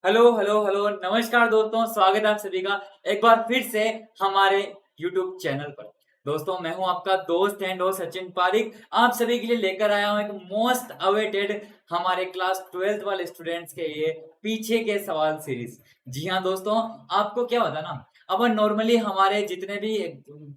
Hello hello hello नमस्कार दोस्तों, स्वागत है आप सभी का एक बार फिर से हमारे YouTube चैनल पर। दोस्तों मैं हूं आपका दोस्त एंड होस्ट सचिन पारिक। आप सभी के लिए लेकर आया हूं एक मोस्ट अवेटेड हमारे क्लास 12th वाले स्टूडेंट्स के लिए पीछे के सवाल सीरीज। जी हाँ दोस्तों, आपको क्या होता है ना, अपन नॉर्मली हमारे जितने भी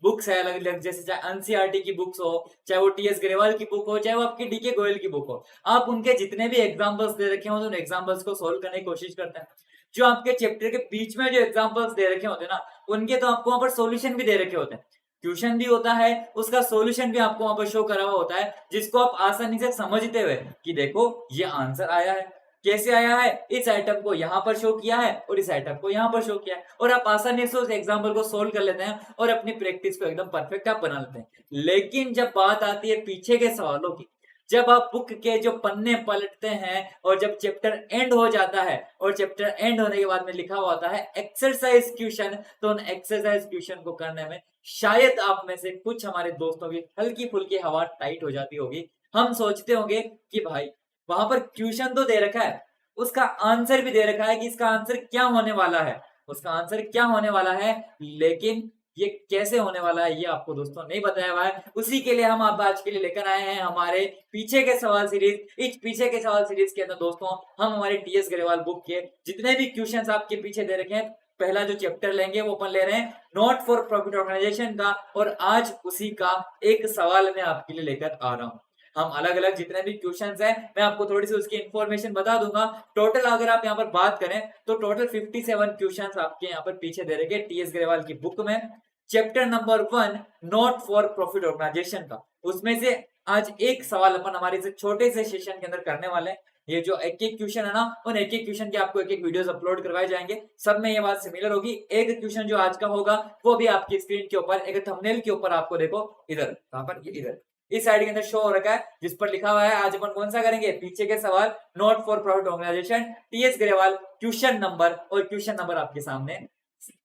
बुक्स है अलग अलग, जैसे चाहे एनसीईआरटी की बुक्स हो, चाहे वो टीएस ग्रेवाल की बुक हो, चाहे वो आपकी डीके गोयल की बुक हो, आप उनके जितने भी एग्जांपल्स दे रखे हो तो उन एग्जांपल्स को सोल्व करने की कोशिश करते हैं। जो आपके चैप्टर के बीच में जो एग्जांपल्स दे रखे होते हैं ना, उनके तो आपको वहां पर सॉल्यूशन भी दे रखे होते हैं, ट्यूशन भी होता है, उसका सॉल्यूशन भी आपको वहां पर शो करा हुआ होता है, जिसको आप आसानी से समझते हुए कि देखो ये आंसर आया है, कैसे आया है, इस आइटम को यहाँ पर शो किया है और इस आइटम को यहाँ पर शो किया है, और आप आसानी से उस एग्जाम्पल को सोल्व कर लेते हैं और अपनी प्रैक्टिस को एकदम परफेक्ट आप बना लेते हैं। लेकिन जब बात आती है पीछे के सवालों की, जब आप बुक के जो पन्ने पलटते हैं और जब चैप्टर एंड हो जाता है और चैप्टर एंड होने के बाद में लिखा हुआ होता है एक्सरसाइज क्वेश्चन, तो उन एक्सरसाइज क्वेश्चन को करने में शायद आप में से कुछ हमारे दोस्तों की हल्की फुल्की हवा टाइट हो जाती होगी। हम सोचते होंगे कि भाई वहां पर क्वेश्चन तो दे रखा है, उसका आंसर भी दे रखा है कि इसका आंसर क्या होने वाला है, उसका आंसर क्या होने वाला है, लेकिन ये कैसे होने वाला है ये आपको दोस्तों नहीं बताया हुआ है। उसी के लिए हम आप आज के लिए लेकर आए हैं हमारे पीछे के सवाल सीरीज। इस पीछे के सवाल सीरीज के अंदर दोस्तों हम हमारे टीएस ग्रेवाल बुक के जितने भी क्वेश्चंस आपके पीछे दे रखे हैं, पहला जो चैप्टर लेंगे वो अपन ले रहे हैं नॉट फॉर प्रॉफिट ऑर्गेनाइजेशन का, और आज उसी का एक सवाल मैं आपके लिए लेकर आ रहा हूँ। हम अलग अलग जितने भी क्वेश्चंस हैं मैं आपको थोड़ी सी उसकी इंफॉर्मेशन बता दूंगा। टोटल अगर आप यहाँ पर बात करें तो टोटल 57 क्वेश्चंस आपके यहाँ पर पीछे दे रखे टीएस ग्रेवाल की बुक में, chapter number 1 not for profit organisation का। उसमें से आज एक सवाल अपन हमारे से छोटे से सेशन के अंदर करने वाले हैं। ये जो एक एक क्वेश्चन है ना, उन एक एक क्वेश्चन के आपको एक एक वीडियोस अपलोड करवाए जाएंगे, सब में ये बात सिमिलर होगी। एक क्वेश्चन जो आज का होगा वो भी आपकी स्क्रीन के ऊपर एक थंबनेल के ऊपर आपको देखो, इधर कहां पर, ये इधर इस साइड के अंदर शो हो रखा है, जिस पर लिखा हुआ है आज अपन कौन सा करेंगे, पीछे के सवाल not for profit organisation TS Grewal, question number, और क्वेश्चन नंबर आपके सामने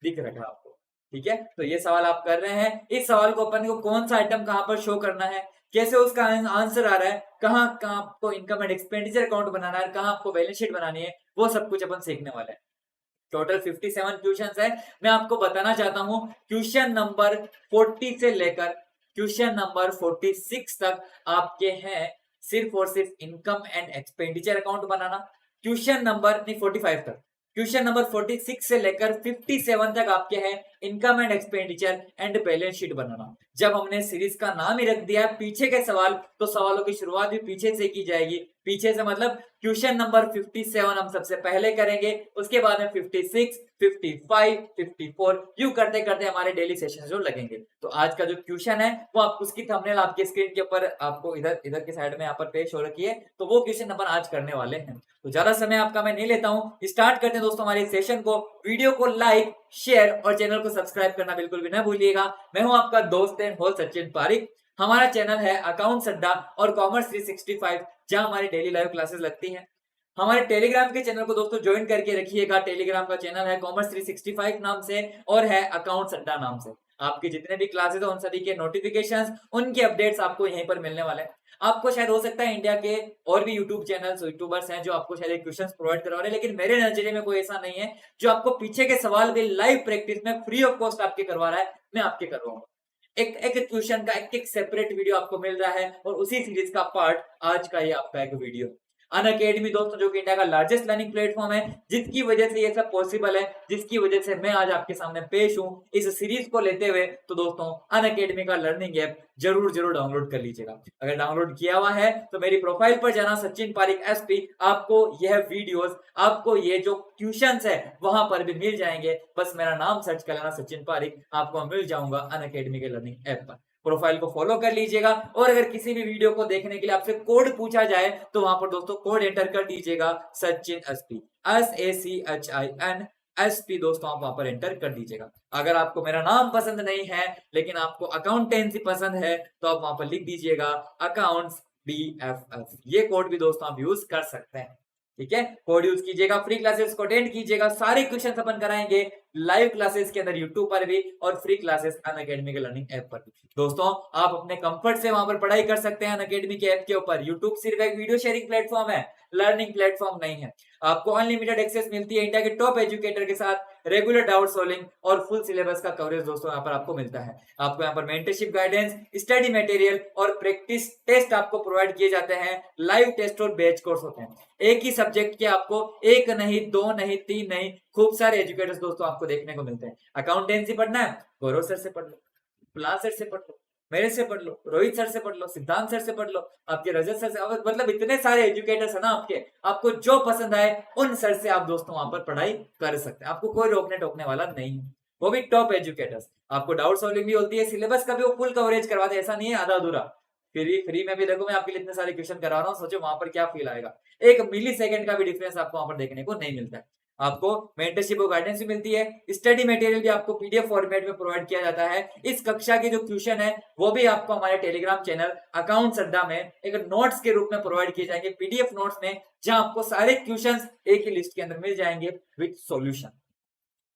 दिख रखा है आपको। ठीक है, तो ये सवाल आप कर रहे हैं। इस सवाल को अपन को कौन सा आइटम कहां पर शो करना है, कैसे उसका आंसर आ रहा है, कहां कहां आपको इनकम एंड एक्सपेंडिचर अकाउंट बनाना है, कहां आपको बैलेंस शीट बनानी है, वो सब कुछ अपन सीखने वाले हैं। टोटल 57 क्वेश्चंस है। मैं आपको बताना चाहता हूं क्वेश्चन नंबर 40 से लेकर क्वेश्चन नंबर 46 तक आपके हैं सिर्फ और सिर्फ income and expenditure account banana. Question number नहीं 45 तक, क्वेश्चन नंबर 46 से लेकर 57 तक आपके हैं income and expenditure and balance sheet बनाना। जब हमने सीरीज का नाम ही रख दिया पीछे के सवाल, तो सवालों की शुरुआत भी पीछे से की जाएगी। पीछे से मतलब क्वेश्चन नंबर 57 हम सबसे पहले करेंगे, उसके बाद में 56, 55, 54 यूं करते करते हमारे डेली सेशन जो लगेंगे। तो आज का जो क्वेश्चन है वो आप उसकी थंबनेल आपके स्क्रीन के ऊपर आपको इधर इधर के साइड में यहाँ पर पेश हो रखी है, तो वो क्वेश्चन अपन आज करने वाले हैं। तो ज्यादा समय आपका मैं नहीं लेता हूँ, स्टार्ट करते हैं दोस्तों हमारे सेशन को। वीडियो को लाइक, शेयर और चैनल को सब्सक्राइब करना बिल्कुल भी ना भूलिएगा। मैं हूं आपका दोस्त एंड होस्ट सचिन पारिक। हमारा चैनल है अकाउंट्स अड्डा और कॉमर्स 365, जहां हमारी डेली लाइव क्लासेस लगती हैं। हमारे टेलीग्राम के चैनल को दोस्तों ज्वाइन करके रखिएगा। टेलीग्राम का चैनल है कॉमर्स 365 नाम से और है अकाउंट्स अड्डा नाम से। आपके जितने भी क्लासेस है उन सभी के नोटिफिकेशंस, उनके अपडेट्स आपको यहीं पर मिलने वाले हैं। आपको शायद हो सकता है इंडिया के और भी यूट्यूब चैनल्स, यूट्यूबर्स हैं जो आपको शायद क्वेश्चंस प्रोवाइड करवा रहे हैं, लेकिन मेरे नजरिए में कोई ऐसा नहीं है जो आपको पीछे के सवाल भी लाइव प्रैक्टिस में फ्री ऑफ कॉस्ट आपके करवा रहा है। मैं आपके करवाऊंगा, एक एक क्वेश्चन का एक एक सेपरेट वीडियो आपको मिल रहा है, और उसी सीरीज का पार्ट आज का ये आपका एक वीडियो। अनअकैडमी दोस्तों जो कि इंडिया का लार्जेस्ट लर्निंग प्लेटफॉर्म है, जिसकी वजह से ये सब पॉसिबल है, जिसकी वजह से मैं आज आपके सामने पेश हूं इस सीरीज को लेते हुए। तो दोस्तों अनअकैडमी का लर्निंग ऐप जरूर जरूर डाउनलोड कर लीजिएगा। अगर डाउनलोड किया हुआ है तो मेरी प्रोफाइल पर जाना, सचिन पारिक एसपी, आपको यह वीडियोस, आपको ये जो क्वेश्चंस है वहां पर भी मिल जाएंगे। बस मेरा नाम सर्च कर लेना सचिन पारिक, आपको मिल जाऊंगा अनअकैडमी के लर्निंग ऐप पर। प्रोफाइल को फॉलो कर लीजिएगा, और अगर किसी भी वीडियो को देखने के लिए आपसे कोड पूछा जाए तो वहां पर दोस्तों कोड एंटर कर दीजिएगा सचिन एसपी, SACHIN एसपी दोस्तों, आप वहां पर एंटर कर दीजिएगा। अगर आपको मेरा नाम पसंद नहीं है लेकिन आपको अकाउंटेंसी पसंद है तो आप वहां पर लिख दीजिएगा अकाउंट्स BFF। ये कोड भी दोस्तों आप यूज कर सकते हैं। ठीक है, कोड यूज कीजिएगा, फ्री क्लासेस को अटेंड कीजिएगा। सारे क्वेश्चन अपन कराएंगे लाइव क्लासेस के अंदर यूट्यूब पर भी, और फ्री क्लासेस अनअकैडमी के लर्निंग ऐप पर भी। दोस्तों आप अपने कंफर्ट से वहां पर पढ़ाई कर सकते हैं अनअकैडमी के ऐप के ऊपर। यूट्यूब सिर्फ एक वीडियो शेयरिंग प्लेटफॉर्म है, लर्निंग प्लेटफॉर्म नहीं है। आपको अनलिमिटेड एक्सेस मिलती है इंडिया के टॉप एजुकेटर के साथ, रेगुलर डाउट सॉल्विंग और फुल सिलेबस का कवरेज दोस्तों यहाँ पर आपको मिलता है। आपको यहाँ पर मेंटरशिप गाइडेंस, स्टडी मटेरियल और प्रैक्टिस टेस्ट आपको प्रोवाइड किए जाते हैं। लाइव टेस्ट और बैच कोर्स होते हैं। एक ही सब्जेक्ट के आपको एक नहीं, दो नहीं, तीन नहीं, खूब सारे एजुकेटर्स दोस्तों आपको देखने को मिलते हैं। अकाउंटेंसी पढ़ना है, गौरव सर से पढ़ लो, प्लास सर से पढ़ लो, मेरे से पढ़ लो, रोहित सर से पढ़ लो, सिद्धांत सर से पढ़ लो, आपके रजत सर से, मतलब इतने सारे एजुकेटर्स है ना आपके, आपको जो पसंद आए उन सर से आप दोस्तों वहां पर पढ़ाई कर सकते हैं। आपको कोई रोकने टोकने वाला नहीं है, वो भी टॉप एजुकेटर्स। आपको डाउट सॉल्विंग भी होती है, सिलेबस का भी वो फुल कवरेज करवाते हैं, ऐसा नहीं है आधा अधूरा। फ्री में भी देखो मैं आपके लिए इतने सारे क्वेश्चन करा रहा हूँ, सोचो वहां पर क्या फील आएगा। एक मिली सेकंड का भी डिफरेंस आपको वहां पर देखने को नहीं मिलता है। आपको मेंटरशिप और गाइडेंस भी मिलती है, स्टडी मटेरियल भी आपको पीडीएफ फॉर्मेट में प्रोवाइड किया जाता है। इस कक्षा के जो क्वेश्चन है वो भी आपको हमारे टेलीग्राम चैनल अकाउंट्स अड्डा में एक नोट्स के रूप में प्रोवाइड किए जाएंगे, पीडीएफ नोट्स में, जहां आपको सारे क्वेश्चंस एक ही लिस्ट के अंदर मिल जाएंगे विद सॉल्यूशन।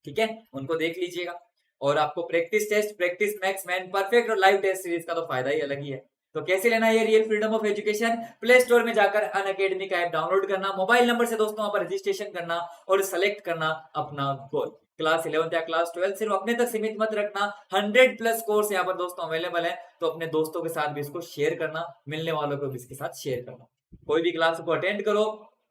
ठीक है, उनको देख लीजिएगा। और आपको practice test, practice max, man perfect और लाइव टेस्ट सीरीज का तो फायदा ही अलग ही है। तो कैसे लेना है real freedom of education? Play store में जाकर अनअकैडमी का ऐप डाउनलोड करना, मोबाइल नंबर से दोस्तों वहां पर रजिस्ट्रेशन करना और सेलेक्ट करना अपना गोल। क्लास 11 या क्लास 12 सिर्फ अपने तक सीमित मत रखना, 100+ कोर्स यहाँ पर दोस्तों अवेलेबल है। तो अपने दोस्तों के साथ भी इसको शेयर करना, मिलने वालों को भी इसके साथ शेयर करना। कोई भी क्लास को अटेंड करो,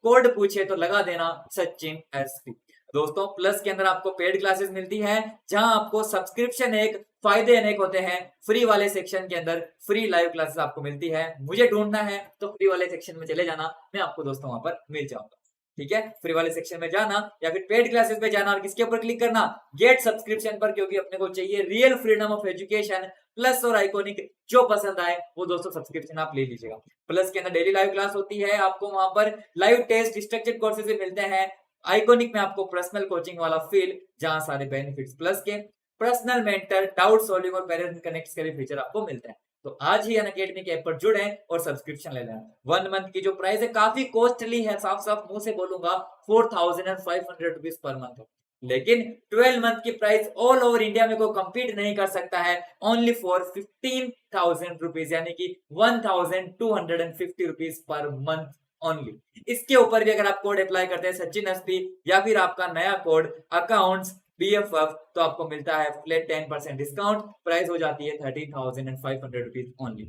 कोड पूछे तो लगा देना सचिन एसपी। दोस्तों प्लस के अंदर आपको पेड क्लासेस मिलती हैं, जहां आपको सब्सक्रिप्शन एक, फायदे अनेक होते हैं। फ्री वाले सेक्शन के अंदर फ्री लाइव क्लासेस आपको मिलती है। मुझे ढूंढना है तो फ्री वाले सेक्शन में चले जाना, मैं आपको दोस्तों वहां पर मिल जाऊंगा। ठीक है, फ्री वाले सेक्शन में जाना या फिर पेड क्लासेस पे जाना और किसके ऊपर क्लिक करना, गेट सब्सक्रिप्शन पर, क्योंकि अपने को चाहिए real freedom of education. Plus और आइकॉनिक जो पसंद आए वो दोस्तों सब्सक्रिप्शन आप ले लीजिएगा। प्लस के अंदर डेली लाइव क्लास होती है, आपको वहां पर लाइव टेस्ट, स्ट्रक्चर्ड कोर्सेज भी मिलते हैं। आइकॉनिक में आपको पर्सनल कोचिंग वाला फील, जहां सारे बेनिफिट्स प्लस के, पर्सनल मेंटर, डाउट सॉल्विंग और पेरेंट कनेक्ट के भी फीचर आपको मिलते हैं। तो आज ही अनअकैडमी के ऐप पर जुड़े और सब्सक्रिप्शन ले लें। 1 मंथ की जो प्राइस है काफी कॉस्टली है, साफ साफ मुंह से बोलूंगा, 4500 रुपीज पर मंथ। लेकिन 12 मंथ की प्राइस ऑल ओवर इंडिया में कोई कंपीट नहीं कर सकता है, ओनली फॉर 15,000 रुपीज, यानी कि 1250 रुपीज पर मंथ ओनली। इसके ऊपर भी अगर आप कोड अप्लाई करते हैं सचिन एसपी या फिर आपका नया कोड अकाउंट्स BFF, तो आपको मिलता है फ्लैट 10% डिस्काउंट। प्राइस हो जाती है 13,500 रुपीज ओनली।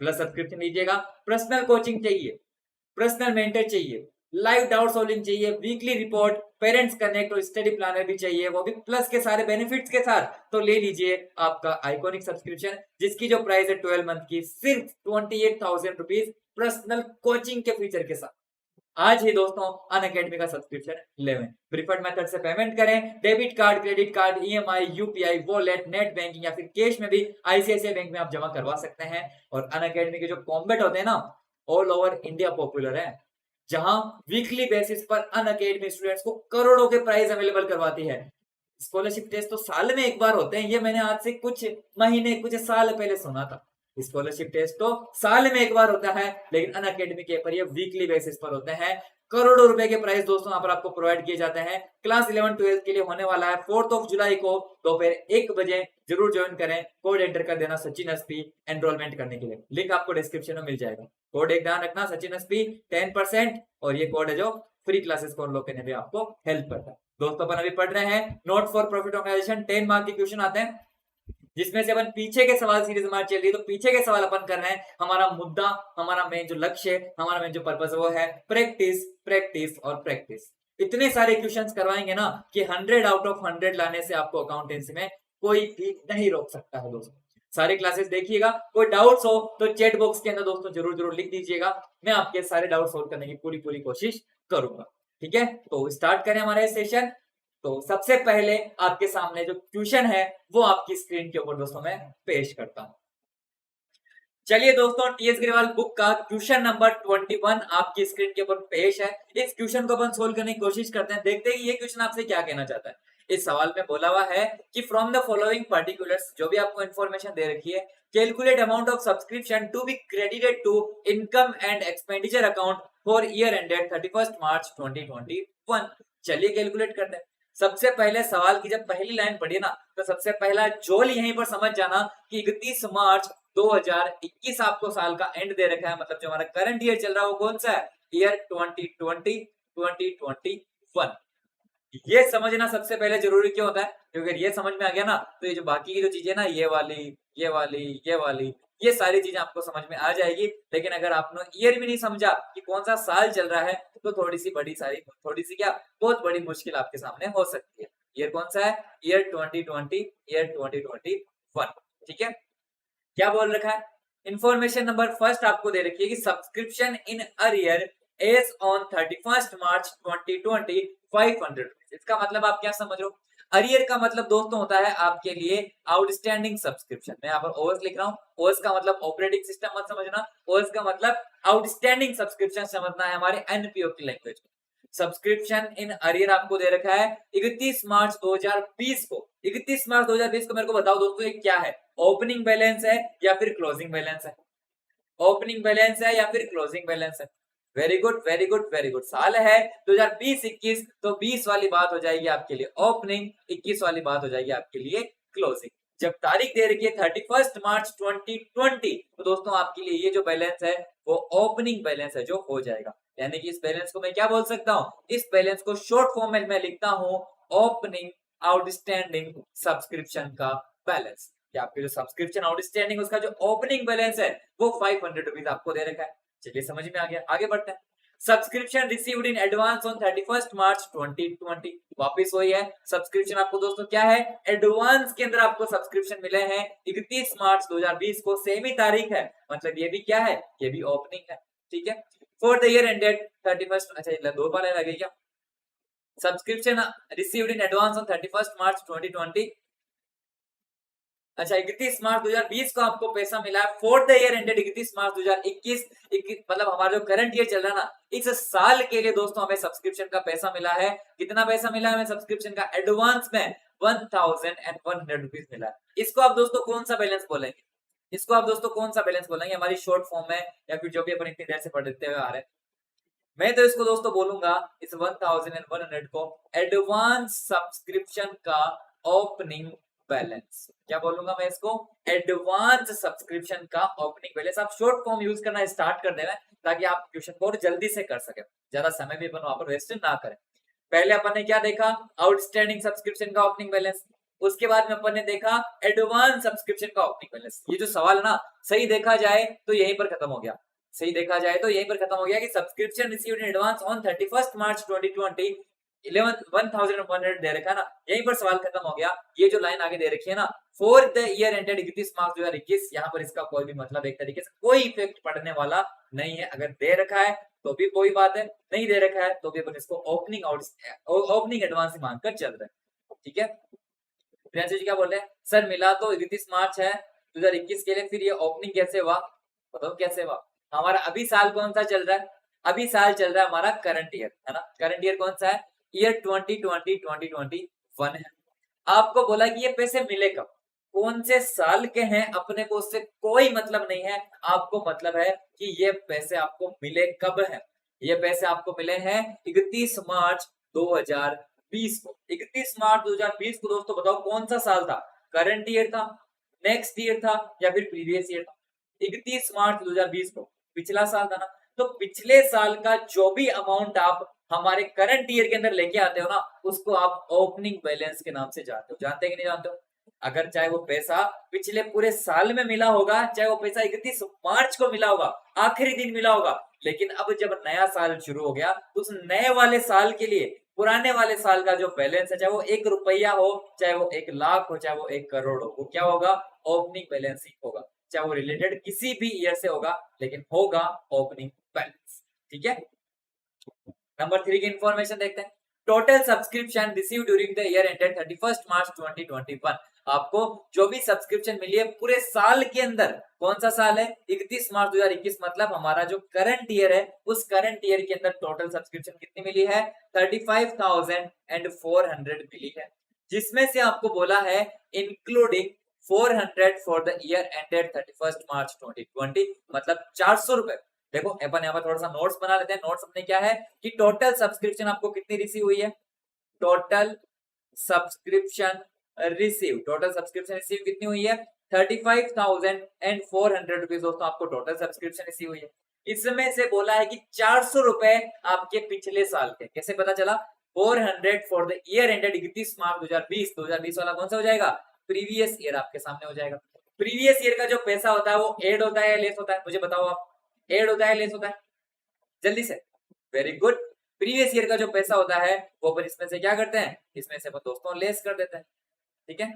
प्लस सब्सक्रिप्शन लीजिएगा, पर्सनल कोचिंग चाहिए, पर्सनल मेंटर चाहिए, लाइव डाउट सॉल्विंग चाहिए, वीकली रिपोर्ट, पेरेंट्स कनेक्ट और स्टडी प्लानर भी चाहिए, वो भी प्लस के सारे बेनिफिट्स के साथ, तो ले लीजिए आपका आइकॉनिक सब्सक्रिप्शन, जिसकी जो प्राइस है 12 मंथ की सिर्फ 28,000 रुपीज, पर्सनल कोचिंग के फीचर के साथ। आज ही दोस्तों अनअकैडमी का सब्सक्रिप्शन लेवें। प्रीफर्ड मेथड से पेमेंट करें, debit card, credit card, EMI, UPI, wallet, net banking या फिर कैश में भी ICICI बैंक में आप जमा करवा सकते हैं। और अनअकैडमी के जो कॉम्बैट होते हैं ना, ऑल ओवर इंडिया पॉपुलर है, जहां वीकली बेसिस पर अनअकैडमी स्टूडेंट्स को करोड़ों के प्राइज अवेलेबल करवाती है। स्कॉलरशिप टेस्ट तो साल में एक बार होते हैं, ये मैंने आज से कुछ महीने, कुछ साल पहले सुना था। स्कॉलरशिप टेस्ट तो साल में एक बार होता है, लेकिन अनअकैडमी के पर ये वीकली बेसिस पर होते हैं। करोड़ों रुपए के प्राइस दोस्तों यहाँ पर आपको प्रोवाइड किए जाते हैं। क्लास 11-12 के लिए होने वाला है 4 जुलाई को दोपहर 1 बजे, जरूर ज्वाइन करें। कोड एंटर कर देना सचिन एसपी एनरोलमेंट करने के लिए, लिंक आपको डिस्क्रिप्शन में मिल जाएगा। कोड एक ध्यान रखना, सचिन एसपी 10%, और ये कोड है जो फ्री क्लासेस को अनलॉक करने में आपको हेल्प करता है। दोस्तों अपन अभी पढ़ रहे हैं not for profit organisation, 10 mark के क्वेश्चन आते हैं, जिसमें से अपन पीछे के सवाल सीरीज हमारी चल रही है, तो पीछे के सवाल अपन कर रहे हैं। हमारा मुद्दा, हमारा मेन जो लक्ष्य, हमारा मेन जो पर्पस है वो है प्रैक्टिस, प्रैक्टिस और प्रैक्टिस। इतने सारे क्वेश्चंस करवाएंगे ना कि 100 आउट ऑफ 100 लाने से आपको अकाउंटेंसी में कोई भी नहीं रोक सकता है। दोस्तों सारी क्लासेस देखिएगा, कोई डाउट्स हो तो चैट बॉक्स के अंदर दोस्तों जरूर लिख दीजिएगा, मैं आपके सारे डाउट सोल्व करने की पूरी कोशिश करूंगा। ठीक है, तो स्टार्ट करें हमारा सेशन। तो सबसे पहले आपके सामने जो क्वेश्चन है वो आपकी स्क्रीन के ऊपर दोस्तों मैं पेश करता हूं। चलिए दोस्तों, TS ग्रेवाल बुक का क्वेश्चन नंबर 21 आपकी स्क्रीन के ऊपर पेश है। इस क्वेश्चन को अपन सोल्व करने की कोशिश करते हैं, देखते हैं ये क्वेश्चन आपसे क्या कहना चाहता है। इस सवाल में बोला हुआ है कि फ्रॉम द फॉलोइंग पर्टिकुलर्स, जो भी आपको इंफॉर्मेशन दे रखी है, calculate amount of subscription to be credited to income and expenditure account for year ended 31 March 2021। चलिए कैलकुलेट करते हैं। सबसे पहले सवाल की जब पहली लाइन पढ़ी ना, तो सबसे पहला जोल यहीं पर समझ जाना कि 31 मार्च 2021 आपको साल का एंड दे रखा है, मतलब जो हमारा करंट ईयर चल रहा है वो कौन सा है, ईयर 2020। 2021। ये समझना सबसे पहले जरूरी क्यों होता है, क्योंकि अगर ये समझ में आ गया ना तो ये जो बाकी की जो चीजें ना, ये वाली ये वाली ये वाली, ये सारी चीजें आपको समझ में आ जाएगी। लेकिन अगर आपने ईयर भी नहीं समझा कि कौन सा साल चल रहा है, तो थोड़ी सी क्या, बहुत बड़ी मुश्किल आपके सामने हो सकती है। ईयर कौन सा है? Year 2020, year 2021। ठीक है, क्या बोल रखा है? इंफॉर्मेशन नंबर फर्स्ट आपको दे रखी है कि subscription in arrear as on 31 March 2020 500 rupees. इसका मतलब आप क्या समझ रहे हो? अरियर का मतलब दोस्तों होता है आपके लिए आउटस्टैंडिंग सब्सक्रिप्शन। मैं यहाँ पर ओएस लिख रहा हूँ, ओएस का मतलब ऑपरेटिंग सिस्टम मत समझना, ओएस का मतलब आउटस्टैंडिंग सब्सक्रिप्शन समझना है हमारे एनपीओ की लैंग्वेज में। सब्सक्रिप्शन इन अरियर आपको दे रखा है 31 मार्च 2020 को। 31 मार्च 2020 को मेरे को बताओ दोस्तों, ये क्या है? ओपनिंग बैलेंस है या फिर क्लोजिंग बैलेंस है? ओपनिंग बैलेंस है या फिर क्लोजिंग बैलेंस है? Very good very good very good. साल है 2020-21, तो 20 वाली बात हो जाएगी आपके लिए ओपनिंग, 21 वाली बात हो जाएगी आपके लिए क्लोजिंग। जब तारीख दे रखी है 31 मार्च 2020, तो दोस्तों आपके लिए ये जो बैलेंस है वो ओपनिंग बैलेंस है जो हो जाएगा। यानी कि इस बैलेंस को मैं क्या बोल सकता हूँ? इस बैलेंस को शॉर्ट फॉर्म में लिखता हूँ ओपनिंग आउटस्टैंडिंग सब्सक्रिप्शन का बैलेंस। कि आपके जो सब्सक्रिप्शन आउटस्टैंडिंग उसका जो ओपनिंग बैलेंस है वो 500 रुपीज आपको दे रखा है। चलिए समझ में आ गया, आगे बढ़ते हैं। Subscription received in advance on 31 March 2020। वापस वही है, सब्सक्रिप्शन आपको दोस्तों क्या है? एडवांस के अंदर आपको सब्सक्रिप्शन मिले हैं 31 मार्च 2020 को, सेम ही तारीख है, मतलब ये भी क्या है? ये भी ओपनिंग है। ठीक है, फॉर द ईयर एंडेड 31, अच्छा दो बार लगे क्या? Subscription received in advance on 31 March 2020। अच्छा 31 मार्च 2020 को आपको पैसा मिला है for the year ended 31 March 2021। मतलब हमारा जो करंट ईयर चल रहा है ना, इस साल के लिए दोस्तों हमें सब्सक्रिप्शन का पैसा मिला है। कितना पैसा मिला है हमें सब्सक्रिप्शन का? एडवांस में 1100 रुपीज मिला है। इसको आप दोस्तों कौन सा बैलेंस बोलेंगे? इसको आप दोस्तों कौन सा बैलेंस बोलेंगे हमारी शॉर्ट फॉर्म में, या फिर जो भी अपन इतनी देर से पढ़ते हुए आ रहे हैं? मैं तो इसको दोस्तों बोलूंगा इस 1100 को एडवांस सब्सक्रिप्शन का ओपनिंग बैलेंस। क्या बोलूंगा मैं इसको? एडवांस सब्सक्रिप्शन का ओपनिंग बैलेंस। आप शॉर्ट फॉर्म यूज करना स्टार्ट कर देना ताकि आप क्वेश्चन को और जल्दी से कर सके, ज्यादा समय भी अपन वहां पर वेस्ट ना करें। पहले अपन ने क्या देखा? आउटस्टैंडिंग सब्सक्रिप्शन का ओपनिंग बैलेंस। उसके बाद में अपन ने देखा एडवांस सब्सक्रिप्शन का ओपनिंग बैलेंस। ये जो सवाल है ना, सही देखा जाए तो यहीं पर खत्म हो गया। सही देखा जाए तो यहीं पर खत्म हो गया कि subscription received in advance on 31 March 2020 11,100 दे रखा है ना, यहीं पर सवाल खत्म हो गया। ये जो लाइन आगे दे रखी है ना, for the year ended 31 March 2021, यहाँ पर इसका कोई भी मतलब एक तरीके से कोई इफेक्ट पड़ने वाला नहीं है। अगर दे रखा है तो भी कोई बात है, नहीं दे रखा है तो भी अपन इसको ओपनिंग एडवांस ही मानकर चल रहे हैं। ठीक है, प्रियांशु जी क्या बोल रहे हैं? सर मिला तो 31 मार्च है 2021 के लिए, फिर ये ओपनिंग कैसे हुआ? बताओ कैसे हुआ? हमारा अभी साल कौन सा चल रहा है? अभी साल चल रहा है हमारा करंट ईयर, है ना? करंट ईयर कौन सा है? ईयर 2020-2021 है। आपको बोला कि ये पैसे मिले कब, कौन से साल के हैं, अपने को उससे कोई मतलब नहीं है। आपको मतलब है कि ये पैसे आपको मिले कब है। ये पैसे आपको मिले हैं 31 मार्च 2020 को। 31 मार्च 2020 को दोस्तों बताओ कौन सा साल था? करंट ईयर था, नेक्स्ट ईयर था, या फिर प्रीवियस ईयर था? 31 मार्च 2020 को पिछला साल था ना। तो पिछले साल का जो भी अमाउंट आप हमारे करंट ईयर के अंदर लेके आते हो ना, उसको आप ओपनिंग बैलेंस के नाम से जानते हो। जानते कि नहीं जानते हो? अगर चाहे वो पैसा पिछले पूरे साल में मिला होगा, चाहे वो पैसा 31 मार्च को मिला होगा, आखिरी दिन मिला होगा, लेकिन अब जब नया साल शुरू हो गया तो उस नए वाले साल के लिए पुराने वाले साल का जो बैलेंस है, चाहे वो 1 रुपया हो, चाहे वो 1 लाख हो, चाहे वो 1 करोड़ हो, वो क्या होगा? ओपनिंग बैलेंस ही होगा। चाहे वो रिलेटेड किसी भी ईयर से होगा, लेकिन होगा ओपनिंग बैलेंस। ठीक है, नंबर 3 की इंफॉर्मेशन देखते हैं। Total subscription receive during the year ended 31 March 2021। आपको जो भी सब्सक्रिप्शन मिली है पूरे साल के अंदर, कौन सा साल है? 31 मार्च 2021, मतलब हमारा जो करंट ईयर है, उस करंट ईयर के अंदर टोटल सब्सक्रिप्शन कितनी मिली है? 35,400 मिली है, जिसमें से आपको बोला है including 400 for the year ended 31 March 2020, मतलब 400 रुपए। देखो अपन यहाँ पर थोड़ा सा नोट्स बना लेते हैं। नोट्स अपने क्या है कि टोटल सब्सक्रिप्शन आपको कितनी रिसीव हुई है? Total subscription receive, total subscription receive कितनी हुई है? 35,400 रुपीज दोस्तों आपको टोटल सब्सक्रिप्शन रिसीव हुई है। इसमें से बोला है कि 400 रुपए आपके पिछले साल के। कैसे पता चला? 400 for the year ended 31 March 2020। 2020 वाला कौन सा हो जाएगा? प्रीवियस ईयर आपके सामने हो जाएगा। प्रीवियस ईयर का जो पैसा होता है वो ऐड होता है या लेस होता है? मुझे बताओ आप, ऐड होता है लेस होता है? जल्दी से। Very good. प्रीवियस ईयर का जो पैसा होता है वो अपन इसमें से क्या करते हैं? इसमें से अपन दोस्तों लेस कर देते हैं। ठीक है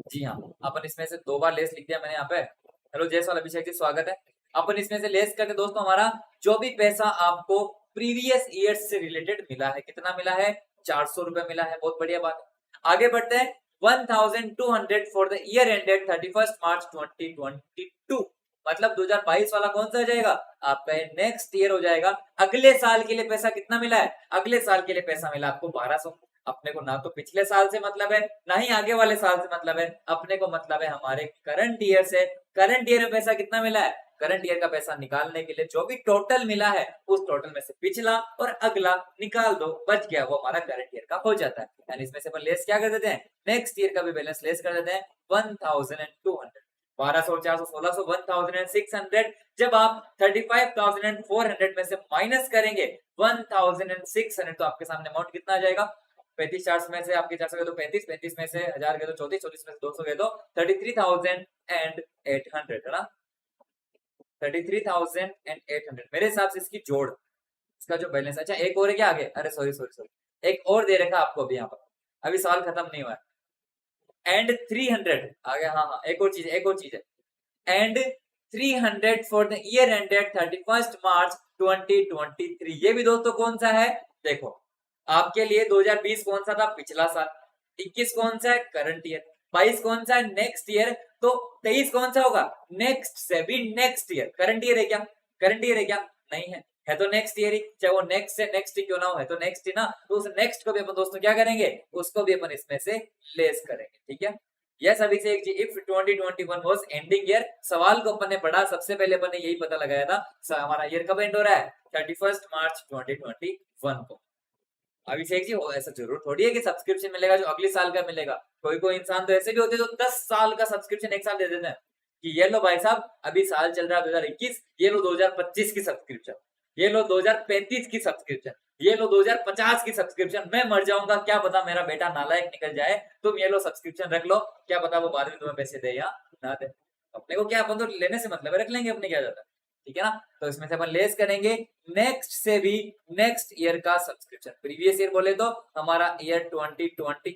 जी हाँ, अपन इसमें से 2 बार लेस लिख दिया मैंने यहाँ पे। हेलो जयसवाल अभिषेक जी, स्वागत है। अपन इसमें से लेस करके दोस्तों हमारा जो भी पैसा आपको प्रीवियस ईयर से रिलेटेड मिला है, कितना मिला है? 400 रुपए मिला है। बहुत बढ़िया बात है। आगे बढ़ते हैं। 1200 फॉर द ईयर एंडेड 31 मार्च 2022। मतलब 2022 वाला कौन सा हो जाएगा? आपका नेक्स्ट ईयर हो जाएगा। अगले साल के लिए पैसा कितना मिला है? अगले साल के लिए पैसा मिला आपको 1200। अपने को ना तो पिछले साल से मतलब है, ना ही आगे वाले साल से मतलब है। अपने को मतलब है हमारे करंट ईयर से। करंट ईयर में पैसा कितना मिला है? करंट ईयर का पैसा निकालने के लिए जो भी टोटल मिला है उस टोटल में से पिछला और अगला निकाल दो, बच गया, वो हमारा करंट ईयर का हो जाता है। यानी इसमें से अपन लेस क्या कर देते हैं? नेक्स्ट ईयर का भी बैलेंस लेस कर देते हैं। 1200, 1200, 400, 1600, 1600। जब आप 35,400 में से माइनस करेंगे 1600 तो आपके सामने अमाउंट कितना आ जाएगा? 35 400 में से आपके 400 गए तो 35, 35 में से 1000 गए तो 34, 34 में से 200 गए तो 33,800 है ना? 33,800 मेरे हिसाब से इसकी जोड़, इसका जो बैलेंस। अच्छा एक और है क्या आगे? अरे सॉरी सॉरी सॉरी, एक और दे रखा आपको अभी यहाँ पर, अभी सवाल खत्म नहीं हुआ है। एंड 300 आ गया। हाँ हाँ, एक और चीज है। And 300 for the year ended 31 मार्च 2023। ये भी दोस्तों कौन सा है? देखो आपके लिए 2020 कौन सा था? पिछला साल। 21 कौन सा है? Current year. 22 कौन सा है? Next year. तो 23 कौन सा होगा? नेक्स्ट से भी नेक्स्ट ईयर। करंट ईयर है क्या? करंट ईयर है क्या? नहीं है। है तो नेक्स्ट ईयर ही, चाहे वो नेक्स्ट से नेक्स्ट ही क्यों ना हो, है तो नेक्स्ट ही ना। तो उस नेक्स्ट को भी अपन दोस्तों क्या करेंगे? उसको भी अपन इसमें से लेस करेंगे। ठीक है। Yes Abhishek ji, if 2021 was ending year. सवाल को अपन ने पढ़ा, सबसे पहले अपन ने यही पता लगाया था हमारा ईयर कब एंड हो रहा है? 31 मार्च 2021 को। अभिषेक जी, हो ऐसा जरूर थोड़ी है कि सब्सक्रिप्शन मिलेगा जो अगले साल का मिलेगा। कोई कोई इंसान तो ऐसे भी होते हैं जो 10 साल का सब्सक्रिप्शन एक साल दे देते हैं कि ये लो भाई साहब, अभी साल चल रहा है 2021, ये लो 2025 की सब्सक्रिप्शन, ये लो 2035 की सब्सक्रिप्शन, ये लो 2050 की सब्सक्रिप्शन। मैं मर जाऊंगा, क्या पता मेरा बेटा नालायक निकल जाए, तुम ये लो सब्सक्रिप्शन रख लो, क्या पता वो बाद में तुम्हें पैसे दे या ना दे। अपने को क्या, अपन तो लेने से मतलब है, रख लेंगे, अपने क्या जाता है। ठीक है ना। तो इसमें से अपन लेस करेंगे नेक्स्ट से भी नेक्स्ट ईयर का सब्सक्रिप्शन। प्रीवियस ईयर बोले तो हमारा ईयर 2020,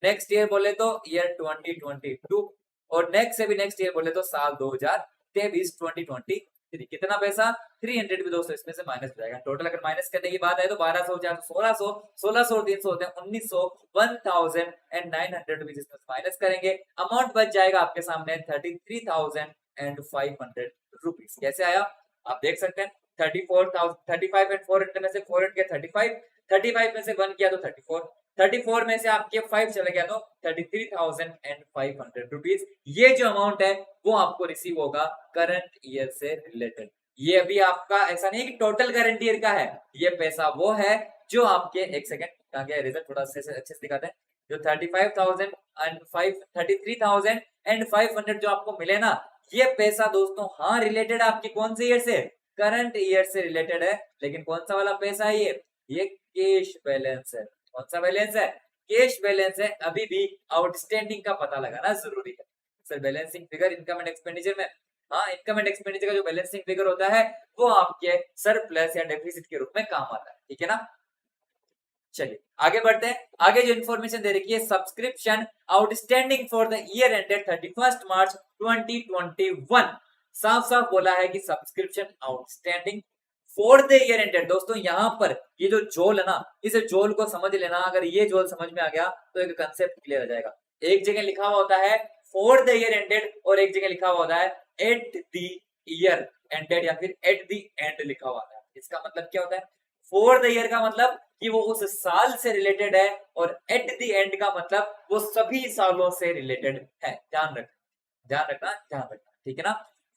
नेक्स्ट ईयर बोले तो ईयर 2022, और नेक्स्ट से भी नेक्स्ट ईयर बोले तो साल 2023 2023। कितना पैसा? 300 भी दोस्तों इसमें से माइनस हो जाएगा। टोटल अगर माइनस करने की बात है तो 1200, 400, 1600, 1600 और 300 होते हैं 1900, 1900 रुपीज इसमें माइनस करेंगे। अमाउंट बच जाएगा आपके सामने 33,500 रुपीज। कैसे आया आप देख सकते हैं। 35 एंड 400 में से 400 के 35, 35 में से 1 किया तो 34, 34 में से आपके 5 चले गया तो 33,500 रुपीज। ये जो अमाउंट है वो आपको रिसीव होगा करंट ईयर से रिलेटेड। ये अभी आपका ऐसा नहीं है कि टोटल करंट ईयर का है, ये पैसा वो है जो आपके, एक सेकेंड कहाँ गया रिजल्ट, थोड़ा अच्छे से दिखाते हैं। जो 33,500 जो आपको मिले ना, ये पैसा दोस्तों हाँ रिलेटेड आपके कौन से ईयर से? करंट ईयर से रिलेटेड है। लेकिन कौन सा वाला पैसा है ये कैश बैलेंस है। कौन सा बैलेंस है? कैश बैलेंस है। अभी भी आउटस्टैंडिंग का पता लगाना जरूरी है। Sir balancing figure income and expenditure में, हाँ इनकम एंड एक्सपेंडिचर का जो बैलेंसिंग फिगर होता है वो आपके सरप्लस या डेफिसिट के रूप में काम आता है। ठीक है ना। चलिए आगे बढ़ते हैं। आगे जो इन्फॉर्मेशन दे रखी है, subscription outstanding for the year ended 31 March 2021। साफ साफ बोला है कि subscription outstanding for the year ended. दोस्तों यहाँ पर ये जो जोल है ना, इस जोल को समझ लेना। अगर ये जोल समझ में आ गया तो एक कंसेप्ट क्लियर हो जाएगा। एक जगह लिखा हुआ होता है फॉर द ईयर एंडेड और एक जगह लिखा हुआ होता है एट द ईयर एंडेड या फिर एट द एंड लिखा हुआ है। इसका मतलब क्या होता है? फॉर द ईयर का मतलब कि वो उस साल से रिलेटेड है, और एट द एंड का मतलब वो सभी सालों से रिलेटेड है। ध्यान रखना। ठीक है ना।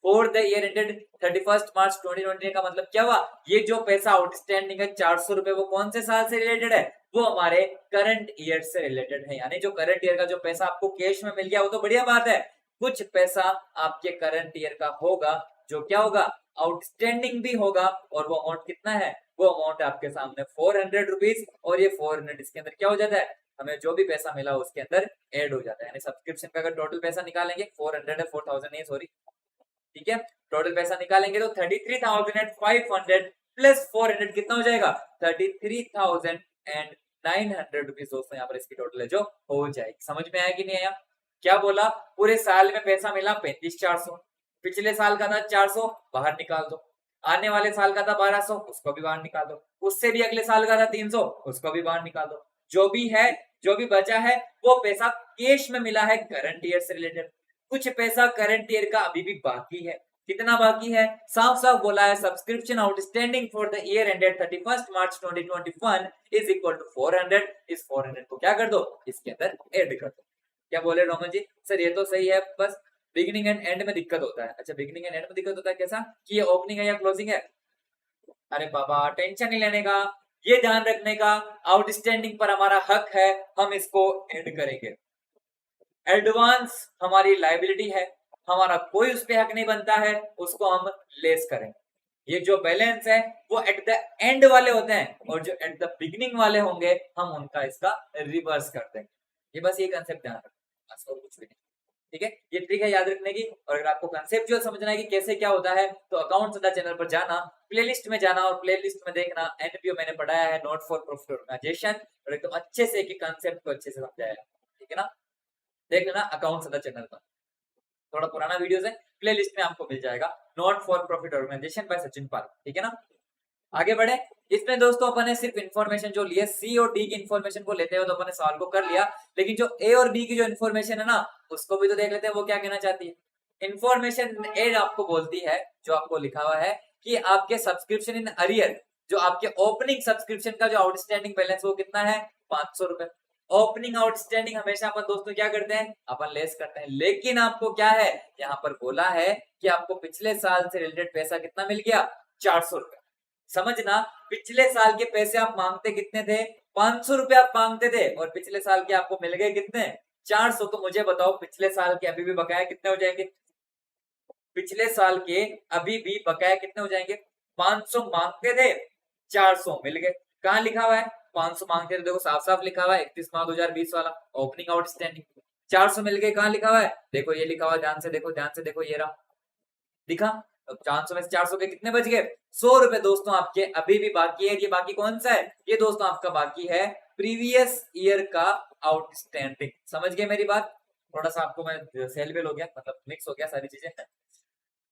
For the year ended 31 March 2020 का मतलब क्या हुआ? ये जो पैसा आउटस्टैंडिंग है 400 रुपए, वो कौन से साल से रिलेटेड है? वो हमारे करंट ईयर से रिलेटेड है। यानी जो करंट ईयर का जो पैसा आपको कैश में मिल गया वो तो बढ़िया बात है। कुछ पैसा आपके करंट ईयर का होगा जो क्या होगा? आउटस्टैंडिंग भी होगा, और वो अमाउंट कितना है, वो अमाउंट आपके सामने 400 रुपीज, और ये 400 इसके अंदर क्या हो जाता है, हमें जो भी पैसा मिला उसके अंदर ऐड हो जाता है। यानी सब्सक्रिप्शन का अगर टोटल पैसा निकालेंगे 400 है, 4000 नहीं सॉरी, ठीक है, टोटल पैसा निकालेंगे तो 33,500 प्लस 400 कितना हो जाएगा, 33,900 रुपीज दोस्तों यहाँ पर इसकी टोटल है जो हो जाएगी। समझ में आया कि नहीं आया? क्या बोला, पूरे साल में पैसा मिला 35,400, पिछले साल का था 400, बाहर निकाल दो, आने वाले साल का था 1200, उसको भी बाहर निकाल दो, उससे भी अगले साल का था 300, उसको भी बाहर निकाल दो, जो भी है, जो भी बचा है वो पैसा कैश में मिला है करंट ईयर से रिलेटेड। कुछ पैसा करंट ईयर का अभी भी बाकी है, कितना बाकी है, साफ साफ बोला है, subscription outstanding for the year ended 31 March 2021 is equal to 400। इस 400 को क्या कर दो, इसके अंदर ऐड कर दो। क्या बोले रोमन जी? सर ये तो सही है, बस बिगिनिंग एंड एंड में दिक्कत होता है। अच्छा, बिगिनिंग एंड एंड में दिक्कत होता है कैसा, कि ये ओपनिंग है या क्लोजिंग है? अरे बाबा टेंशन नहीं लेने का, ये ध्यान रखने का, आउटस्टैंडिंग पर हमारा हक है, हम इसको ऐड करेंगे। एडवांस हमारी लायबिलिटी है, हमारा कोई उस पे हक नहीं बनता है, उसको हम लेस करें। ये जो बैलेंस है वो एट द एंड वाले होते हैं, और जो एट द बिगिनिंग वाले होंगे हम उनका इसका रिवर्स कर देंगे। ये बस ये कंसेप्ट ध्यान रखना, बस और कुछ भी नहीं। ठीक है, ये ट्रिक है याद रखने की। और अगर आपको कंसेप्चुअल समझना है कि कैसे क्या होता है, तो अकाउंट सदा चैनल पर जाना, प्लेलिस्ट में जाना और प्लेलिस्ट में देखना एनपीओ मैंने पढ़ाया है, नोट फॉर प्रॉफिट ऑर्गेनाइजेशन, और एकदम अच्छे से एक कंसेप्ट को अच्छे से समझाया है। ठीक है ना, देख लेना अकाउंट सदा चैनल पर, थोड़ा पुराना वीडियोस है, प्लेलिस्ट में आपको मिल जाएगा, not for profit organisation by Sachin Pal. ठीक है ना, आगे बढ़े। इसमें दोस्तों अपन ने सिर्फ इन्फॉर्मेशन जो ली है, सी और डी की इन्फॉर्मेशन को लेते हुए तो अपन ने सवाल को कर लिया, लेकिन जो ए और बी की जो इन्फॉर्मेशन है ना, उसको भी तो देख लेते हैं वो क्या कहना चाहती है। इन्फॉर्मेशन ए आपको बोलती है, जो आपको लिखा हुआ है कि आपके सब्सक्रिप्शन इन अरियर, जो आपके ओपनिंग सब्सक्रिप्शन का जो आउटस्टैंडिंग बैलेंस वो कितना है, 500 रुपए। ओपनिंग आउटस्टैंडिंग हमेशा अपन दोस्तों क्या करते हैं, अपन लेस करते हैं, लेकिन आपको क्या है यहाँ पर बोला है कि आपको पिछले साल से रिलेटेड पैसा कितना मिल गया, 400 रुपए। समझना, पिछले साल के पैसे आप मांगते कितने थे, 500 रुपए आप मांगते थे, और पिछले साल के आपको मिल गए कितने, 400। तो मुझे बताओ पिछले साल के अभी भी बकाया कितने हो जाएंगे, पिछले साल के अभी भी बकाया कितने हो जाएंगे, 500 मांगते थे, 400 मिल गए। कहाँ लिखा हुआ है, 500 मांगते थे, देखो साफ साफ लिखा हुआ है 31 मार्च 2020 वाला ओपनिंग आउटस्टैंडिंग, 400 मिल गए। कहाँ लिखा हुआ है, देखो ये लिखा हुआ है, ध्यान से देखो, ध्यान से देखो, ये रहा, दिखा। तो 500 में से 400 के कितने बच गए, 100 रुपए दोस्तों आपके अभी भी बाकी है। ये बाकी कौन सा है, ये दोस्तों आपका बाकी है प्रीवियस ईयर का आउटस्टैंडिंग। समझ गए मेरी बात? थोड़ा सा आपको मैं सेलबेल हो गया, मतलब मिक्स हो गया सारी चीजें।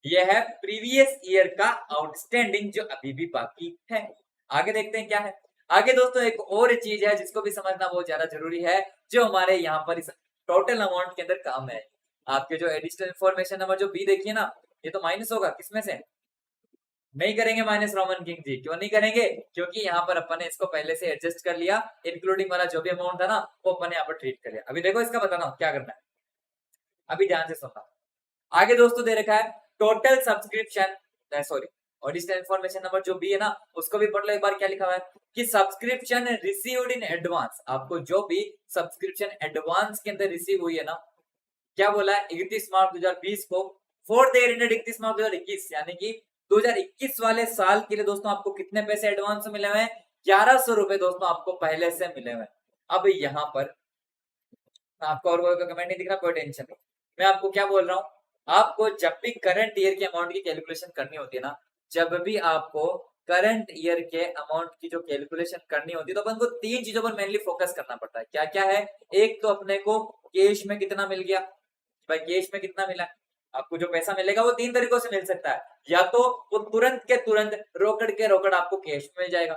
ये है प्रीवियस ईयर का आउटस्टैंडिंग जो अभी भी बाकी है। आगे देखते हैं क्या है। आगे दोस्तों एक और चीज है जिसको भी समझना बहुत ज्यादा जरूरी है, जो हमारे यहाँ पर इस टोटल अमाउंट के अंदर काम है। आपके जो एडिशनल इंफॉर्मेशन नंबर जो बी देखिए ना, ये तो माइनस होगा, किसमें से नहीं करेंगे माइनस रोमन किंग जी, क्यों नहीं करेंगे, क्योंकि यहाँ पर अपन ने इसको पहले से एडजस्ट कर लिया, इंक्लूडिंग वाला जो भी अमाउंट था ना वो अपन ने यहाँ पर ट्रीट कर लिया। अभी देखो इसका बताना क्या करना है, अभी ध्यान से सुनना। आगे दोस्तों दे रखा है total subscription, sorry additional information number जो भी है ना उसको भी पढ़ लो एक बार। क्या लिखा हुआ है कि सब्सक्रिप्शन रिसीव्ड इन एडवांस, आपको जो भी सब्सक्रिप्शन एडवांस के अंदर रिसीव हुई है ना, क्या बोला है 31 मार्च 2020 को, फोर्थ ईयर एंडेड 31 मार्च 2021, यानी कि 2021 वाले साल के लिए दोस्तों आपको कितने पैसे एडवांस में मिले हुए हैं, 1100 रुपए दोस्तों आपको पहले से मिले हुए हैं। अब यहाँ पर आपको और कोई कमेंट नहीं दिख रहा, कोई टेंशन नहीं, मैं आपको क्या बोल रहा हूँ, आपको जब भी करंट ईयर के अमाउंट की कैलकुलेशन करनी होती है ना, जब भी आपको करंट ईयर के अमाउंट की जो कैलकुलेशन करनी होती है, तो अपन को तीन चीजों पर मेनली फोकस करना पड़ता है। क्या क्या है, एक तो अपने को कैश में कितना मिल गया, भाई कैश में कितना मिला, आपको जो पैसा मिलेगा वो तीन तरीकों से मिल सकता है, या तो वो तुरंत के तुरंत रोकड़ के रोकड़ आपको कैश में मिल जाएगा,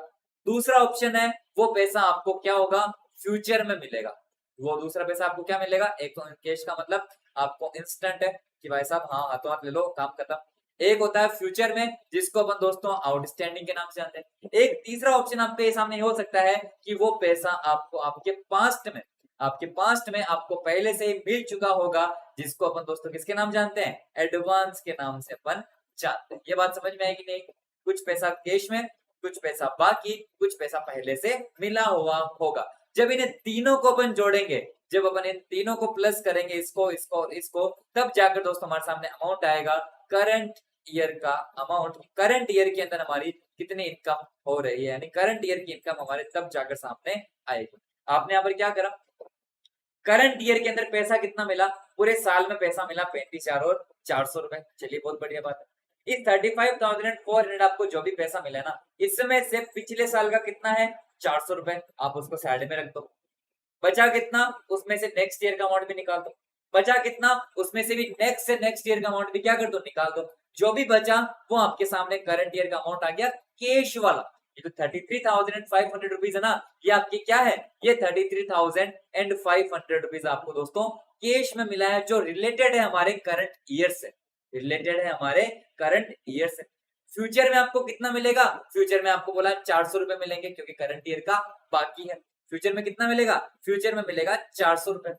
दूसरा ऑप्शन है वो पैसा आपको क्या होगा, फ्यूचर में मिलेगा। वो दूसरा पैसा आपको क्या मिलेगा, एक तो कैश का मतलब आपको इंस्टेंट है कि भाई साहब हाँ हाथों हाथ ले लो काम खत्म, एक होता है फ्यूचर में जिसको अपन दोस्तों आउटस्टैंडिंग के नाम से जानते हैं, एक तीसरा ऑप्शन आपके सामने हो सकता है कि वो पैसा आपको आपके पास्ट में आपको पहले से ही मिल चुका होगा, जिसको अपन दोस्तों किसके नाम जानते हैं, एडवांस के नाम से अपन जानते हैं। ये बात समझ में आएगी नहीं, कुछ पैसा कैश में, कुछ पैसा बाकी, कुछ पैसा पहले से मिला हुआ होगा। जब इन्हें तीनों को अपन जोड़ेंगे, जब अपन इन तीनों को प्लस करेंगे, इसको इसको और इसको, तब जाकर दोस्तों हमारे सामने अमाउंट आएगा करंट ईयर का अमाउंट करंट ईयर के अंदर हमारी कितनी इनकम हो रही है, यानी करंट ईयर की इनकम हमारे तब जाकर सामने आएगी। आपने यहाँ पर क्या करा, करंट ईयर के अंदर पैसा कितना मिला, पूरे साल में पैसा मिला 35,000 और 400 रुपए। चलिए बहुत बढ़िया बात है। इस 35,400 आपको जो भी पैसा मिला ना, इसमें से पिछले साल का कितना है 400 रुपए, आप उसको साइड में रख दो। बचा कितना, उसमें से नेक्स्ट ईयर का अमाउंट भी निकाल दो। बचा कितना, उसमें से भी नेक्स्ट से नेक्स्ट ईयर का अमाउंट भी क्या कर दो, निकाल दो। जो भी बचा वो आपके सामने करंट ईयर का अमाउंट आ गया कैश वाला। ये तो 33,500 रुपीज है ना, ये आपकी क्या है, ये 33,500 रुपीज आपको दोस्तों कैश में मिला है, जो रिलेटेड है हमारे करंट ईयर से, रिलेटेड है हमारे करंट ईयर से। फ्यूचर में आपको कितना मिलेगा, फ्यूचर में आपको बोला 400 रुपए मिलेंगे, क्योंकि करंट ईयर का बाकी है। फ्यूचर में कितना मिलेगा, फ्यूचर में मिलेगा 400 रुपए।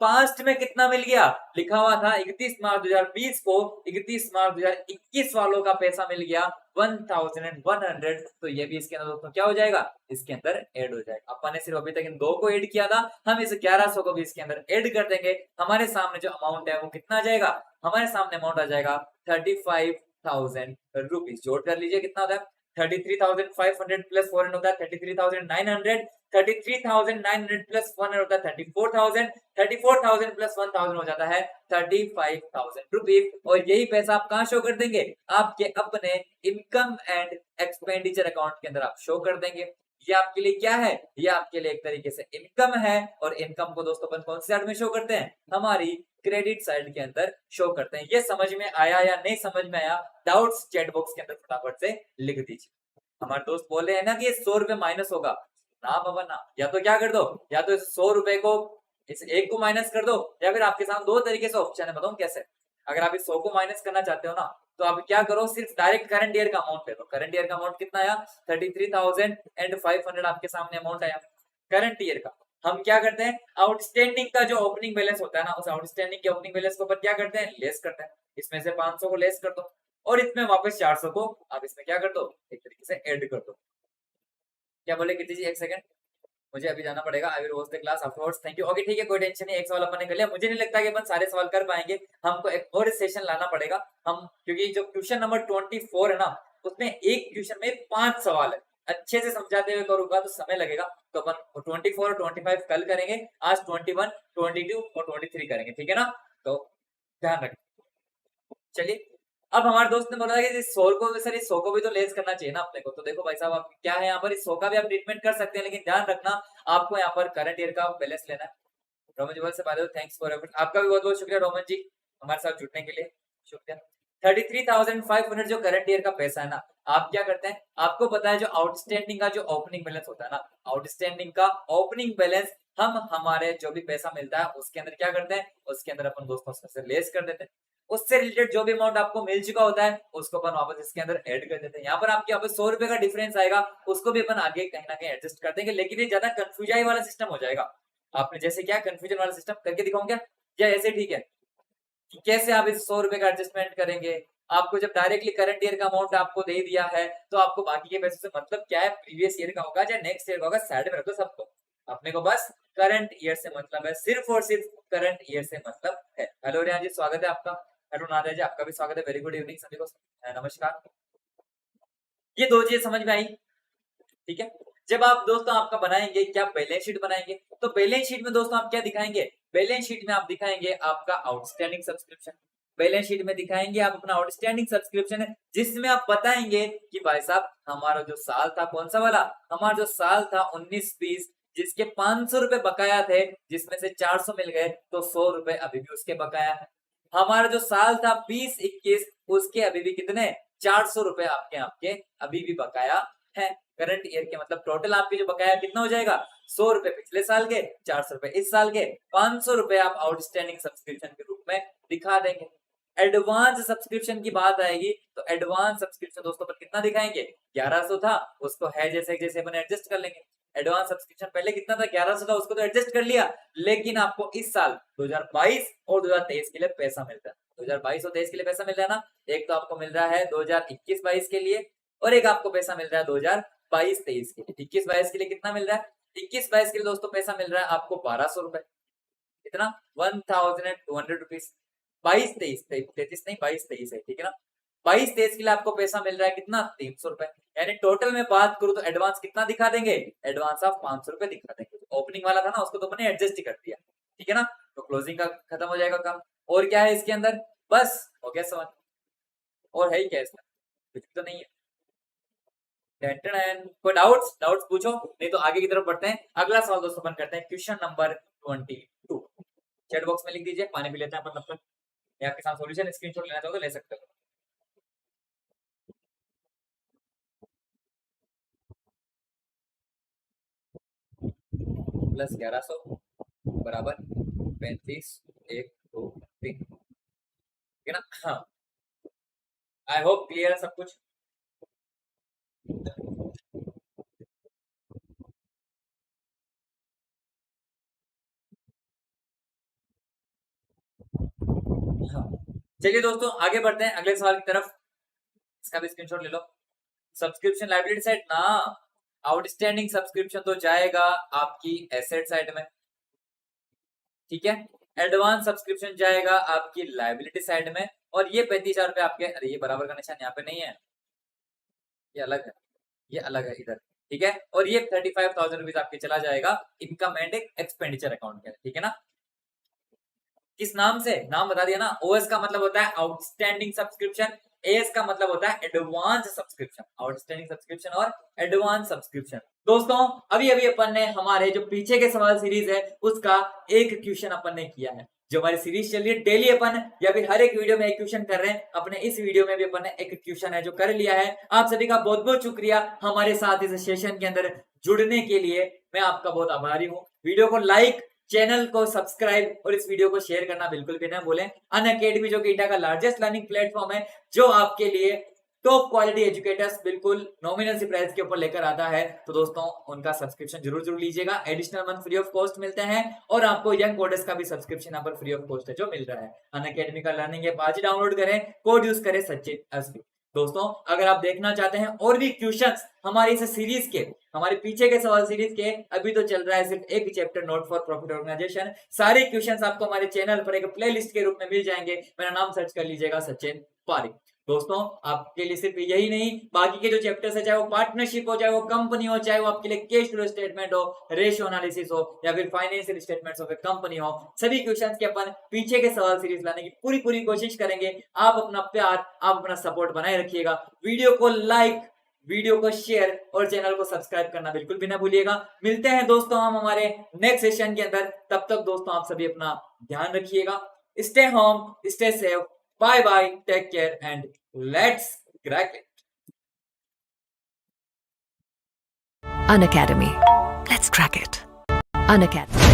पास्ट में कितना मिल गया, लिखा हुआ था 31 मार्च 2020 को 31 मार्च 2021 वालों का पैसा मिल गया 1100। तो ये भी इसके अंदर दोस्तों क्या हो जाएगा, इसके अंदर ऐड हो जाएगा। अपन ने सिर्फ अभी तक इन दो को ऐड किया था, हम इस 1100 को भी इसके अंदर ऐड कर देंगे। हमारे सामने जो अमाउंट है वो कितना आ जाएगा, हमारे सामने अमाउंट आ जाएगा 35,000 रुपीज। जोड़ कर लीजिए कितना होता है, 33,500 प्लस 400 होता है 33,900, 33,900 प्लस 100 होता है 34,000, 34,000 प्लस 1,000 हो जाता है 35,000 रुपीज। और यही पैसा आप कहाँ शो कर देंगे, आपके अपने इनकम एंड एक्सपेंडिचर अकाउंट के अंदर आप शो कर देंगे। ये आपके लिए क्या है, ये आपके लिए एक तरीके से इनकम है। और इनकम को दोस्तों अपन कौन सी साइड में शो करते हैं, हमारी क्रेडिट साइड के अंदर शो करते हैं। ये समझ में आया या नहीं समझ में आया, डाउट्स चैट बॉक्स के अंदर फटाफट से लिख दीजिए। हमारे दोस्त बोले हैं ना कि 100 रुपए माइनस होगा, ना बाबा ना, या तो क्या कर दो, या तो 100 रुपए को इस एक को माइनस कर दो, या फिर आपके सामने दो तरीके से ऑप्शन है, बताऊं कैसे। अगर आप इस 100 को माइनस करना चाहते हो ना, तो आप क्या करो, सिर्फ डायरेक्ट करंट ईयर का अमाउंट ले लो। करंट ईयर का अमाउंट कितना आया, 33,500 आपके सामने अमाउंट आया करंट ईयर का। हम क्या करते हैं, आउटस्टैंडिंग का जो ओपनिंग बैलेंस होता है ना, उस आउटस्टैंडिंग के ओपनिंग बैलेंस को ऊपर क्या करते हैं, लेस करते हैं। इसमें से 500 को लेस कर दो, और इसमें वापस 400 को आप इसमें क्या कर दो, एक तरीके से ऐड कर दो। क्या बोले कीर्ति जी, एक सेकंड, मुझे अभी जाना पड़ेगा। I will watch the class afterwards, thank you. Okay ठीक है, कोई टेंशन नहीं, एक सवाल अपन ने कर लिया। मुझे नहीं लगता कि अपन सारे सवाल कर पाएंगे, हमको एक और सेशन लाना पड़ेगा हम, क्योंकि जो क्वेश्चन नंबर 24 है ना, उसमें एक क्वेश्चन में 5 सवाल है। अच्छे से समझाते हुए करूंगा तो समय लगेगा, तो अपन 24 और 25 कल करेंगे, आज 21, 22 और 23 करेंगे, ठीक है ना, तो ध्यान रखें। चलिए, अब हमारे दोस्त ने बोला कि इस 100 को भी, सर इस 100 को भी तो लेस करना चाहिए ना अपने को। तो देखो भाई साहब, आप क्या है यहाँ पर, इस 100 का भी आप ट्रीटमेंट कर सकते हैं, लेकिन ध्यान रखना आपको यहाँ पर करंट ईयर का बैलेंस लेना है। रोमन जी से बात, थैंक्स फॉर एफर्ट, आपका भी बहुत बहुत शुक्रिया रोमन जी, हमारे साथ जुड़ने के लिए शुक्रिया। 33,500 जो करंट ईयर का पैसा है ना, आप क्या करते हैं, आपको पता है जो आउटस्टैंडिंग का जो ओपनिंग बैलेंस होता है ना, आउटस्टैंडिंग का ओपनिंग बैलेंस हम हमारे जो भी पैसा मिलता है उसके अंदर क्या करते हैं, उसके अंदर अपन दोस्तों से लेस कर देते हैं। उससे रिलेटेड जो भी अमाउंट आपको मिल चुका होता है उसको अपन वापस इसके अंदर ऐड कर देते हैं। यहाँ पर आपके यहाँ पर 100 रुपए का डिफरेंस आएगा, उसको भी अपन आगे कहीं ना कहीं एडजस्ट कर देंगे, लेकिन ये ज्यादा कंफ्यूजन वाला सिस्टम हो जाएगा। आपने जैसे क्या कंफ्यूजन वाला सिस्टम करके दिखाऊं क्या, या ऐसे ठीक है कि कैसे आप इस 100 रुपए का एडजस्टमेंट करेंगे। आपको जब डायरेक्टली करंट ईयर का अमाउंट आपको दे दिया है, तो आपको बाकी के पैसे से मतलब क्या है, प्रीवियस ईयर का होगा या नेक्स्ट ईयर का होगा, साइड में रखो सबको, अपने को बस करंट ईयर से मतलब है, सिर्फ और सिर्फ करंट ईयर से मतलब है। हेलो रियान जी, स्वागत है आपका। हेलो नादिया जी, आपका भी स्वागत है। वेरी गुड इवनिंग सभी को, नमस्कार। ये दो चीजें समझ में आई, ठीक है। जब आप दोस्तों आपका बनाएंगे, क्या बैलेंस शीट बनाएंगे, तो बैलेंस शीट में दोस्तों आप क्या दिखाएंगे, बैलेंस शीट में आप दिखाएंगे आपका आउटस्टैंडिंग सब्सक्रिप्शन। बैलेंस शीट में दिखाएंगे आप अपना आउटस्टैंडिंग सब्सक्रिप्शन, जिसमें आप बताएंगे कि भाई साहब हमारा जो साल था, कौन सा वाला, हमारा जो साल था 19-20, जिसके 500 रुपए बकाया थे, जिसमें से 400 मिल गए, तो 100 रुपए अभी भी उसके बकाया है। हमारा जो साल था 20-21, उसके अभी भी कितने, 400 रुपए आपके आपके अभी भी बकाया है। करंट ईयर के मतलब टोटल आपके जो बकाया कितना हो जाएगा, 100 रुपए पिछले साल के, 400 रुपए इस साल के, 500 रुपए आप आउटस्टैंडिंग सब्सक्रिप्शन के रूप में दिखा देंगे। एडवांस सब्सक्रिप्शन की बात आएगी, तो एडवांस सब्सक्रिप्शन दोस्तों पर कितना दिखाएंगे, 1100 था, उसको है जैसे जैसे अपन एडजस्ट कर लेंगे। एडवांस सब्सक्रिप्शन पहले कितना था, 1100 था, उसको तो एडजस्ट कर लिया, लेकिन आपको इस साल 2022 और 2023 के लिए पैसा मिलता है। 2022 और 23 के लिए पैसा मिल रहा है ना, एक तो आपको मिल रहा है 2021-22 के लिए, और एक आपको पैसा मिल रहा है 2022-23 के लिए। 21-22 के लिए कितना मिल रहा है, 21-22 के लिए दोस्तों पैसा मिल रहा है आपको 1200 रुपए, कितना, 1200 रुपीज। 22-23 33 नहीं, 22-23 है, ठीक है ना। 22-23 के लिए आपको पैसा मिल रहा है कितना, 300 रुपए। यानी टोटल में बात करूं तो एडवांस कितना दिखा देंगे, एडवांस ऑफ 500 रुपए दिखा देंगे। ओपनिंग वाला था ना उसको तो अपने एडजस्ट ही कर दिया, ठीक है ना। तो क्लोजिंग का खत्म हो जाएगा काम। और क्या है इसके अंदर, बस हो गया सवाल। और है ही क्या इसमें, कुछ तो नहीं है। कोई डाउट्स पूछो, नहीं तो आगे की तरफ बढ़ते हैं। अगला सवाल दोस्तों अपन करते हैं क्वेश्चन नंबर 22। चैट बॉक्स में लिख दीजिए, पानी पी लेते हैं अपन तब तक, या आपके साथ सॉल्यूशन स्क्रीनशॉट लेना चाहो तो ले सकते हो। प्लस 1100 बराबर 35 1 2 3, ठीक है ना। हाँ, आई होप क्लियर है सब कुछ। हाँ, चलिए दोस्तों आगे बढ़ते हैं अगले सवाल की तरफ। इसका भी स्क्रीनशॉट ले लो। सब्सक्रिप्शन लायबिलिटी साइड ना, आउटस्टैंडिंग सब्सक्रिप्शन तो जाएगा आपकी एसेट साइड में, ठीक है। एडवांस सब्सक्रिप्शन जाएगा आपकी लायबिलिटी साइड में, और ये 35,000 रुपए आपके, अरे ये बराबर का निशान यहाँ पे नहीं है, ये अलग है, ये अलग है इधर, ठीक है। और ये 35,000 रुपीज आपके चला जाएगा इनकम एंड एक्सपेंडिचर अकाउंट के, ठीक है ना। किस नाम से, नाम बता दिया ना। ओएस का मतलब होता है आउटस्टैंडिंग सब्सक्रिप्शन, एएस का मतलब होता है एडवांस सब्सक्रिप्शन, आउटस्टैंडिंग सब्सक्रिप्शन और एडवांस सब्सक्रिप्शन। दोस्तों अभी अभी अपन ने हमारे जो पीछे के सवाल सीरीज है उसका एक क्वेश्चन अपन ने किया है। जो हमारी सीरीज चल रही है डेली अपन या फिर हर एक वीडियो में एक क्वेश्चन कर रहे हैं, अपने इस वीडियो में भी अपन ने एक क्वेश्चन है जो कर लिया है। आप सभी का बहुत बहुत शुक्रिया हमारे साथ इस सेशन के अंदर जुड़ने के लिए, मैं आपका बहुत आभारी हूँ। वीडियो को लाइक, चैनल को सब्सक्राइब और इस वीडियो को शेयर करना बिल्कुल भी ना भूलें। अनअकैडमी जो कि इंडिया का लार्जेस्ट लर्निंग प्लेटफॉर्म है, जो आपके लिए टॉप क्वालिटी एजुकेटर्स बिल्कुल नॉमिनल सी प्राइस के ऊपर लेकर आता है, तो दोस्तों उनका सब्सक्रिप्शन जरूर लीजिएगा। Additional month free of cost मिलते हैं, और आपको यंग कोडर्स का भी सब्सक्रिप्शन यहाँ पर फ्री ऑफ कॉस्ट है जो मिल रहा है। अनअकैडमी का लर्निंग ऐप आज ही डाउनलोड करें, कोड यूज करें सचिन एसबी। दोस्तों अगर आप देखना चाहते हैं और भी क्वेश्चंस हमारी इस सीरीज के, हमारे पीछे के सवाल सीरीज के, अभी तो चल रहा है सिर्फ एक chapter not for profit organisation, सारे क्वेश्चंस आपको हमारे चैनल पर एक प्लेलिस्ट के रूप में मिल जाएंगे। मेरा नाम सर्च कर लीजिएगा सचिन पारिक। दोस्तों आपके लिए सिर्फ यही नहीं, बाकी के जो चैप्टर्स है, चाहे वो पार्टनरशिप हो, चाहे वो कंपनी हो, चाहे वो आपके लिए कैश फ्लो स्टेटमेंट हो, रेशियो एनालिसिस हो, या फिर financial statements of A company हो, सभी क्वेश्चंस के अपन पीछे के सवाल सीरीज लाने की पूरी कोशिश करेंगे। आप अपना प्यार, आप अपना सपोर्ट बनाए रखिएगा। वीडियो को लाइक, वीडियो को शेयर और चैनल को सब्सक्राइब करना बिल्कुल भी ना भूलिएगा। मिलते हैं दोस्तों हम हमारे नेक्स्ट सेशन के अंदर, तब तक दोस्तों आप सभी अपना ध्यान रखिएगा। Stay home, stay safe, bye bye, take care and let's crack it. Unacademy. Let's crack it. Unacademy.